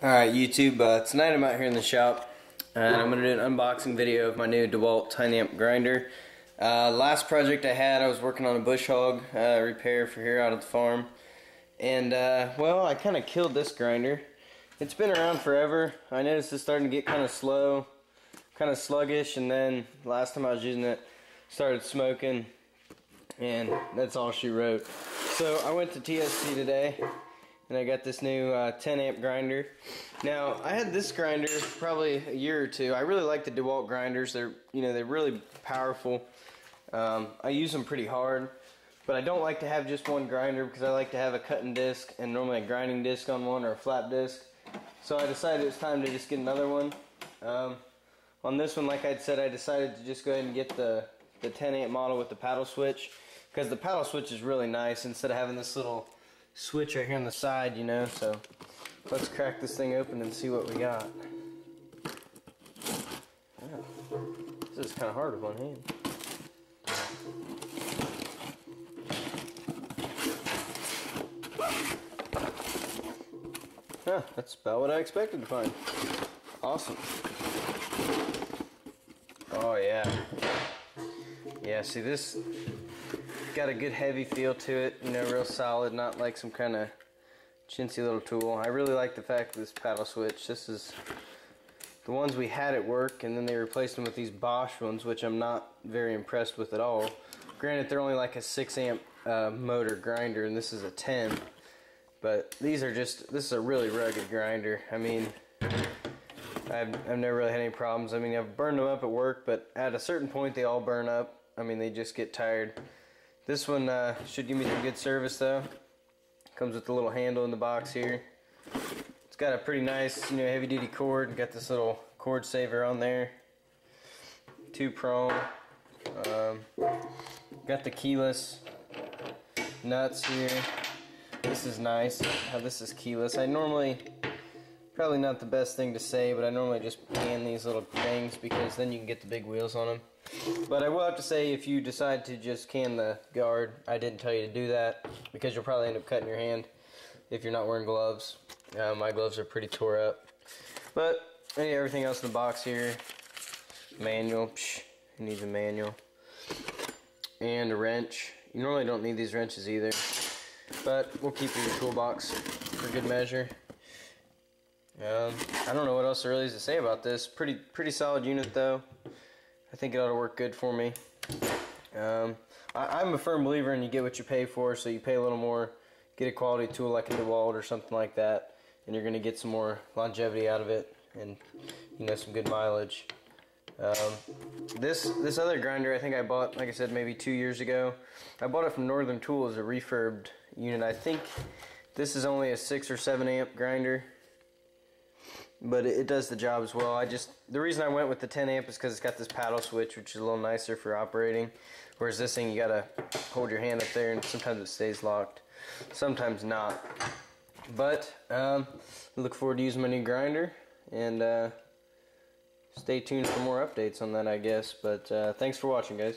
Alright YouTube, tonight I'm out here in the shop and I'm going to do an unboxing video of my new Dewalt tiny amp grinder. Last project I had, I was working on a bush hog repair for here out at the farm, and well, I kind of killed this grinder. It's been around forever. I noticed it's starting to get kind of slow, kind of sluggish, and then last time I was using it, it started smoking, and that's all she wrote. So I went to TSC today and I got this new 10 amp grinder. Now, I had this grinder probably a year or two. I really like the Dewalt grinders. They're really powerful. I use them pretty hard, but I don't like to have just one grinder because I like to have a cutting disc and normally a grinding disc on one or a flap disc. So I decided it's time to just get another one. On this one, like I'd said, I decided to just go ahead and get the 10 amp model with the paddle switch, because the paddle switch is really nice instead of having this little switch right here on the side, you know. So let's crack this thing open and see what we got. Oh, this is kind of hard with one hand. Huh, that's about what I expected to find. Awesome. Oh yeah. Yeah, see, this got a good heavy feel to it, you know, real solid, not like some kind of chintzy little tool. I really like the fact of this paddle switch. This is the ones we had at work, and then they replaced them with these Bosch ones, which I'm not very impressed with at all. Granted, they're only like a 6 amp motor grinder, and this is a 10. But these are just, this is a really rugged grinder. I mean, I've never really had any problems. I mean, I've burned them up at work, but at a certain point they all burn up. I mean, they just get tired. This one should give me some good service though. Comes with a little handle in the box here. It's got a pretty nice, you know, heavy duty cord. Got this little cord saver on there. 2-prong. Got the keyless nuts here. This is nice how this is keyless. I normally, probably not the best thing to say, but I normally just pan these little things because then you can get the big wheels on them. But I will have to say, if you decide to just can the guard, I didn't tell you to do that because you'll probably end up cutting your hand if you're not wearing gloves. My gloves are pretty tore up. But anyway, everything else in the box here, manual, you need a manual, and a wrench. You normally don't need these wrenches either, but we'll keep it in your toolbox for good measure. I don't know what else there really is to say about this. Pretty solid unit though. I think it ought to work good for me. I'm a firm believer in you get what you pay for, so you pay a little more, get a quality tool like a Dewalt or something like that, and you're going to get some more longevity out of it and, you know, some good mileage. This other grinder I think I bought, like I said, maybe 2 years ago. I bought it from Northern Tool as a refurbed unit. I think this is only a 6 or 7 amp grinder, but it does the job as well. The reason I went with the 10 amp is because it's got this paddle switch, which is a little nicer for operating, whereas this thing, you gotta hold your hand up there and sometimes it stays locked, sometimes not. But look forward to using my new grinder, and stay tuned for more updates on that, I guess. But thanks for watching, guys.